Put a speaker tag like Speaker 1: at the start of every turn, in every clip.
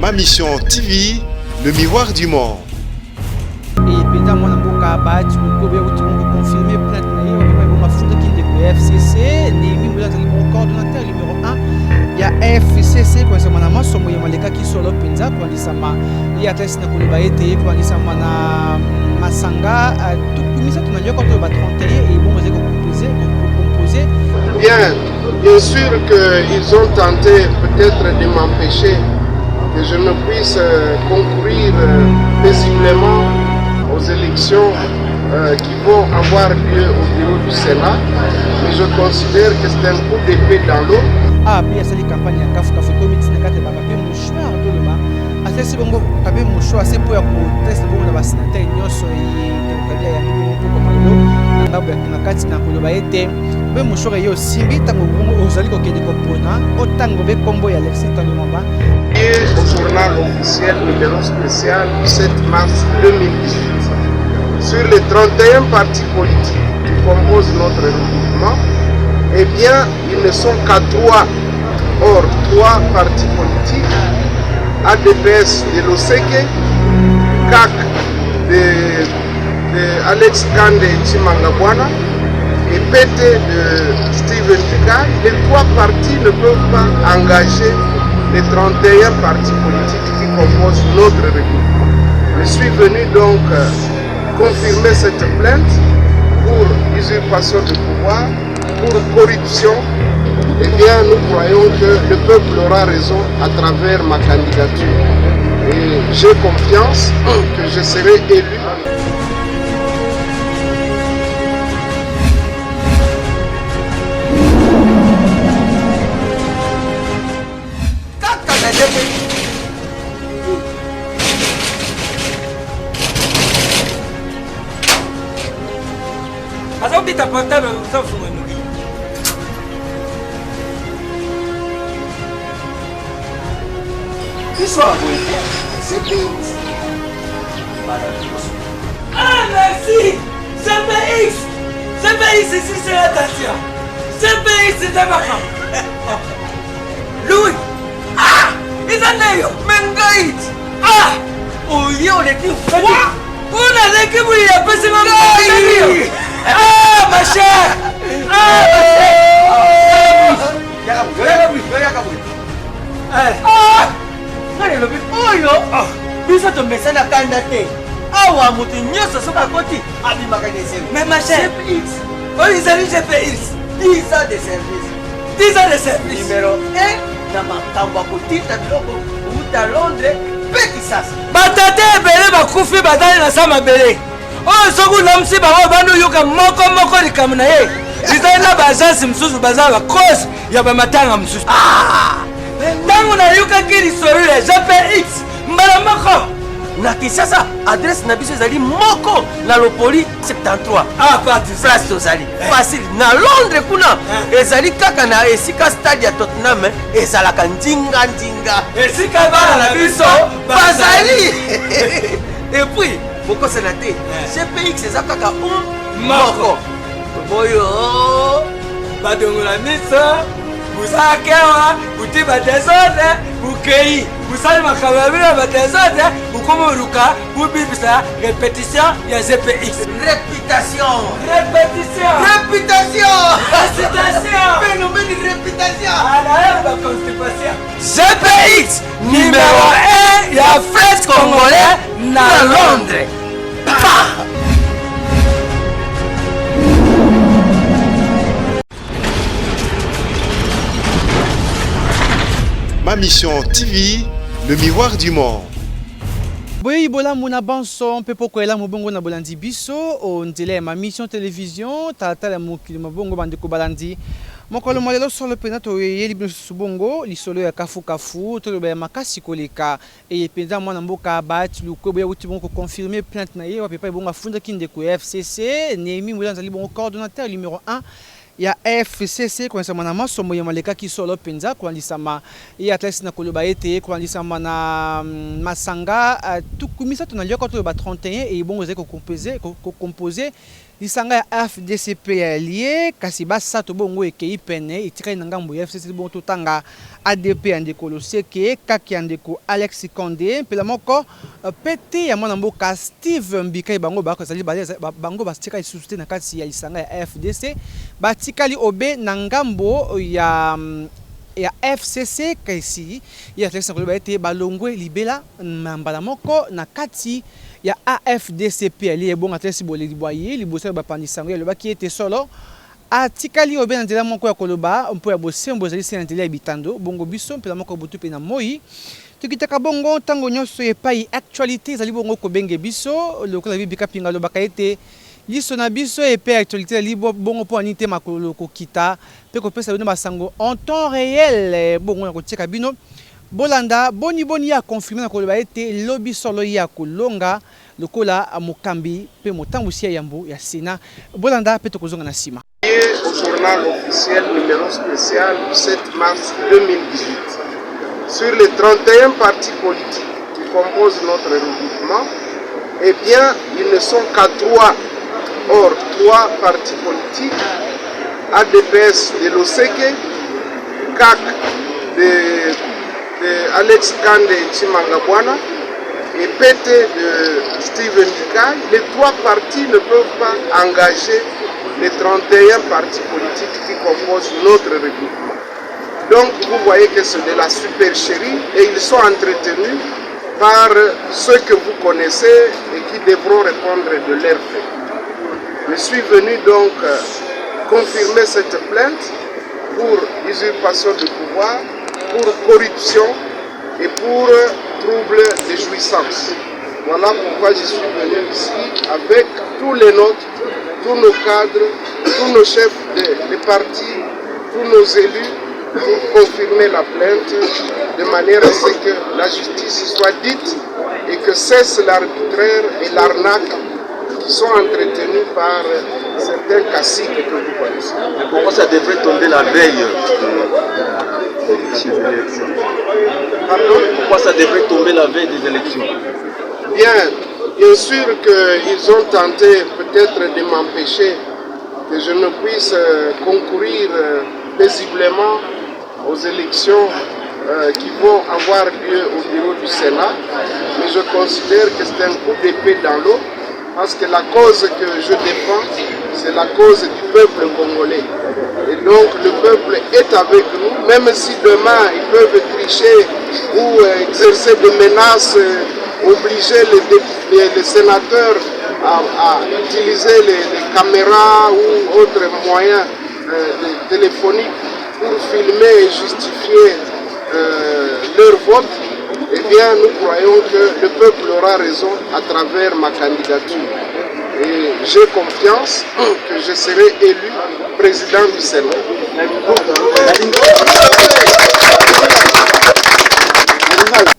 Speaker 1: Ma Mission TV, le miroir du monde.
Speaker 2: Et pendant mon amboka battu, le confirmé plainte na FCC, Némi Moulazali bon coordonnateur numéro 1. Il y a FCC kwa sama na masomo ya maleka kisolo penza kwa lisama ya test na kuluba ete kwa lisama na masanga tukumisa tunajua kwa to ba 31 et bon vous composer.
Speaker 3: Bien sûr qu'ils ont tenté peut-être de m'empêcher que je ne puisse concourir paisiblement aux élections qui vont avoir lieu au bureau du Sénat. Mais je considère que c'est un coup d'épée dans l'eau.
Speaker 2: Ah, puis il y a cette campagne à Kafu Comité de Kate Baba, puis Mouchoir, tout le monde. À ce moment, Kabé Mouchoir, c'est pour tester pour la sénateur Nyoso et Kabé ya Mouko Komando, Nanga Nakati na Koloba ete, be Mouchoir yo simbi tango ozali ko kende kopona, otango be kombo ya Alexis Tangomba.
Speaker 3: Et au journal officiel numéro spécial du 7 mars 2018. Sur les 31 partis politiques qui composent notre regroupement, eh bien, ils ne sont qu'à 3. Or, 3 partis politiques, ADPS de Loseke, CAC de Alex Kande Chimangabwana et PT de Steven Tika, les 3 partis ne peuvent pas engager les 31 partis politiques qui composent notre regroupement. Je suis venu donc confirmer cette plainte pour usurpation de pouvoir, pour corruption. Eh bien, nous croyons que le peuple aura raison à travers ma candidature. Et j'ai confiance que je serai élu.
Speaker 4: Ta portable ça faut nous. Qui soit c'est bien. Ah merci. CPX. CPX ici c'est la station. CPX c'est ta maman. Louis. Ah, ils en ont Mengaït. Ah, oh yo les qui. On a les qui vous y a passé ma ah, ma chère! Ah, ma chère! Ah! Nani lobi oyo? Biso to mesana kanda te. Awa mutu nyoso soka koti abimaka neseli. Mais ma chère, CPX. Oh, ils allaient CPX. 10 ans de service. 10 ans de service. Numéro 1 na makambo kotita biloko uta Londres peki sasa. Batate ebele bakufi badali na sama bele. Oh, soku namsi bango bandu yoka moko likamuna ye. Izana bazasi msusu bazaba cause ya bamatanga msusu. Ah! Tangu na yoka kiri sorule JPX mbala moko. Na Kinshasa adresse na biso ezali moko na Lopoli 73. Ah, parti place tozali. Facile na Londres kuna ezali kaka na esika stade ya Tottenham ezalaka ndinga. Esika bana na biso bazali. Et puis pourquoi c'est noté? CPX c'est kaka moko. Boyo badongola misa busakewa utiba désordre bukei busali makababira ba désordre bukomoruka bubibisa répétition ya CPX. Réputation. Phénomène de réputation. Alors la constipation. CPX numéro 1 ya French Congolais na Londres.
Speaker 1: Ma Mission TV, le miroir du monde.
Speaker 2: Boyi bola muna banso mpe poko ela mobongo na bolandi biso o ndele ma mission télévision tata mokili mobongo bandeko balandi mokolo molelo solo pena to yeli biso bongo lisolo ya kafu to be makasi koleka e penza mwana mboka bat lukwebo ya uti bongo confirmer plainte na ye wa pepa bongo afunda kinde ko FCC Némi Moulazali bongo coordonnateur numéro 1. Il y a FCC kwa sama na masomo ya maleka kisolo penza kwa lisama ya test na koloba ete kwa lisama na masanga tukumisa tunajua kwa to ba 31 et bon vous ko composer lisanga ya FDCP ya lié kasi basato bongo ekei pene itikali na ngambo ya FCC bongo totanga ADP ya ndeko Loseke kaki ya ndeko Alex Condé mpela moko pete ya mwana mboka Steve Mbikai bango bakozali bango batikali susute na kati ya lisanga ya FDC batikali obe na ngambo ya FCC kasi ya Alex Condé ete balongwe libela mbala moko na kati ya AFDCP ali bon atlesi bolé liboye liboso ba pandisango ya loba ki ete solo atikali obe na nzela moko ya koloba mpo ya bosembo ezali se na nzela ya bitando bongo biso mpela moko butu pe na moi tukitaka bongo ntango nyonso epai actualité ezali bongo kobenge biso lokola bibika pinga lobaka ete liso na biso epai actualité ezali bongo mpo ani te makolo kokita mpe kopesa bino basango en temps réel bongo na kotiaka bino bolanda boni ya confirmer na koloba ete lobi solo ya kolonga lokola mokambi pe motambusi ya yambo ya Sénat bolanda pe tokozonga na sima.
Speaker 3: Au journal officiel numéro spécial du 7 mars 2018 sur les 31 partis politiques qui composent notre regroupement, eh bien ils ne sont qu'à 3. Or 3 partis politiques, ADPS de Loseke, CAC de Alex Condé Tshimanga et PT de Steven Mbikai, les 3 partis ne peuvent pas engager les 31 partis politiques qui composent notre regroupement. Donc vous voyez que c'est de la supercherie et ils sont entretenus par ceux que vous connaissez et qui devront répondre de leurs faits. Je suis venu donc confirmer cette plainte pour usurpation de pouvoir, pour corruption et pour trouble de jouissance. Voilà pourquoi je suis venu ici avec tous les nôtres, tous nos cadres, tous nos chefs de partis, tous nos élus pour confirmer la plainte de manière à ce que la justice soit dite et que cesse l'arbitraire et l'arnaque qui sont entretenus par certains caciques que vous connaissez.
Speaker 5: Mais pourquoi ça devrait tomber la veille
Speaker 3: Pardon?
Speaker 5: Pourquoi ça devrait tomber la veille des élections?
Speaker 3: Bien sûr qu'ils ont tenté peut-être de m'empêcher que je ne puisse concourir paisiblement aux élections qui vont avoir lieu au bureau du Sénat. Mais je considère que c'est un coup d'épée dans l'eau parce que la cause que je défends, c'est la cause du peuple congolais. Et donc le peuple est avec nous, même si demain ils peuvent tricher ou exercer des menaces, obliger les sénateurs à utiliser les caméras ou autres moyens téléphoniques pour filmer et justifier leur vote. Eh bien, nous croyons que le peuple aura raison à travers ma candidature. Et j'ai confiance que je serai élu président du Sénat.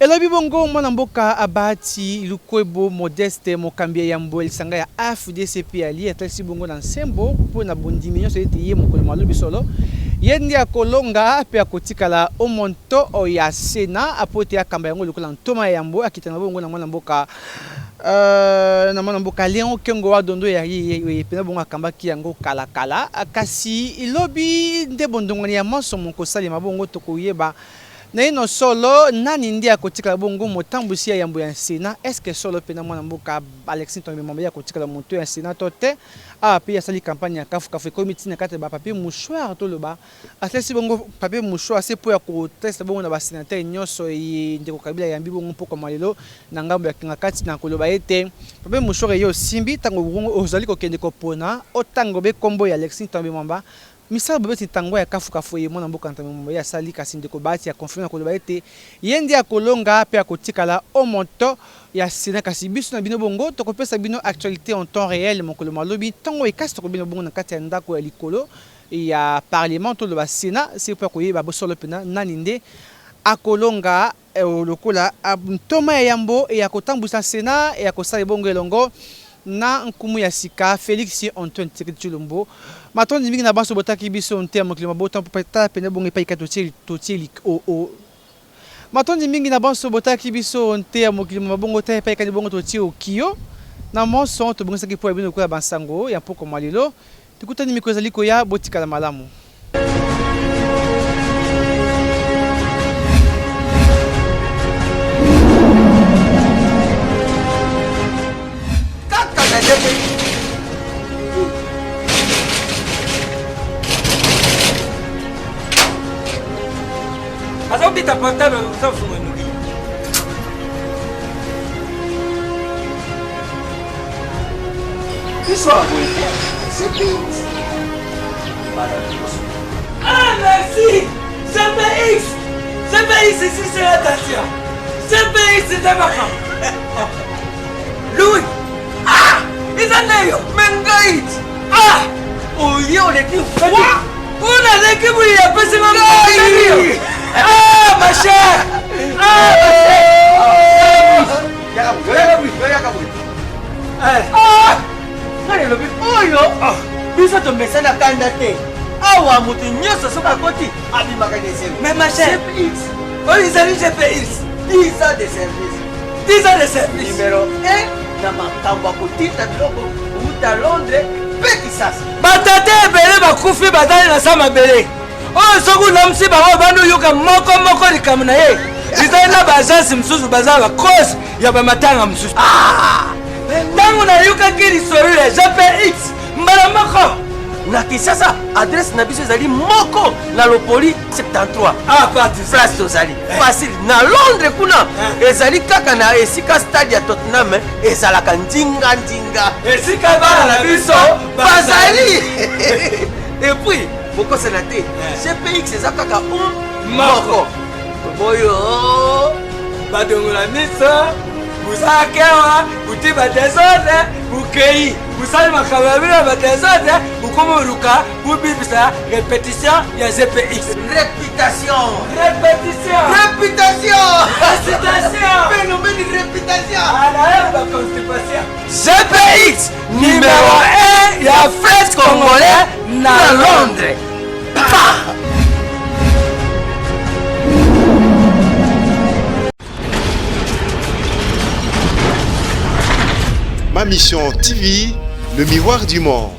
Speaker 2: Elobi bongo mwana mboka abati lukwebo Modeste mokambia ya mbo elisanga ya AFDCP ali atlesi bongo na nsembo po na bondimi nyonso ete ye mokolo malobi solo ye ndi akolonga pe akotikala omonto ya Sénat apote akamba yango lokola ntoma ya mbo akitana bongo na mwana mboka Léon Kengo wa dondo ya pena bongo akambaki yango kala kasi ilobi nde bondongoni ya monso mokosali mabongo tokoyeba na ino solo nani ndi akotikala bongo motambusi ya yambo ya Sénat. Est-ce que solo pena mwana mboka Alexis Tombe Mamba ya kotikala moto ya Sénat tote a pe ya sali campagne ya kafu committee na kate ba papier mouchoir to loba atlesi bongo papier mouchoir c'est pour ya ko test bongo na ba sénateur nyonso yi ndeko kabila yambi bongo poko malelo na ngambo ya kingakati na koloba ete papier mouchoir yo simbi tango bongo ozali ko kende ko pona otango be kombo ya Alexis Tombe Mamba misala bobeti tango ya kafu ye mona mboka ntambo ya sali kasi ndeko bati ya confirmer koloba ete yendi ya kolonga pe akotikala omonto ya Sénat kasi biso na bino bongo tokopesa bino actualité en temps réel mokolo malobi tango ekasi tokobino bongo na kati ya ndako ya likolo ya parlement to le Sénat c'est pour koyeba bosolo pena nani nde akolonga lokola ntoma ya yambo ya kotambusa Sénat ya kosala bongo elongo na nkumu ya sika Félix Antoine Tshisekedi Tshilombo matondi mingi na banso botaki biso nte mokili mabota peta pene bongo epai ka totieli o matondi mingi na banso botaki biso nte mokili mabongo te epai ka bongo totie o kio na moso tobongisaki po bino koya bansango ya mpoko malilo tikutani mikolo ezali koya botikala malamu.
Speaker 4: Asa ubita portable sa fungo nuki.
Speaker 3: Isso é CPX.
Speaker 4: Ah, merci! CPX! CPX ici c'est l'attention. CPX c'est d'accord. Louis! Ah! Isaneyo! Mengait! Ah! Oh yo les qui quoi? On a les qui vous y a passé ma mère! Ah ma chère! Ah ma chère! Ah! Nani lobi oyo biso tomesana kanda te awa moto nyonso soki akoti abimaka na eselo mais ma chère GPX oyo ezali GPX 10 ans de service 10 ans de service numéro 1 na makambo ya kotinda biloko outa Londres mpe Kisasa batata ebele bakufi bazali na sa mabele oyo soki olamusi bango banda oyoka moko likambo na ye ezali na baagence mosusu baza bakose ya bamatanga mosusu ntango nayokaki lisolo ya GPX mbala moko na Kinshasa adresse na biso ezali moko na Lopoli 73 place tozali facile na Londres kuna ezali kaka na esika stade ya Tottenham ezalaka ndinga esika bana na biso bazali epuis bokosana te GPX eza kaka moko boyo badongola miso Busakewa, buti batezode, bukei, busali makababila batezode, bukomoruka, bubibisa, répétition, ya GPX. Réputation. Phénomène de réputation. GPX, numéro 1, ya fête congolais, na Londres.
Speaker 1: Ma mission TV, le miroir du monde.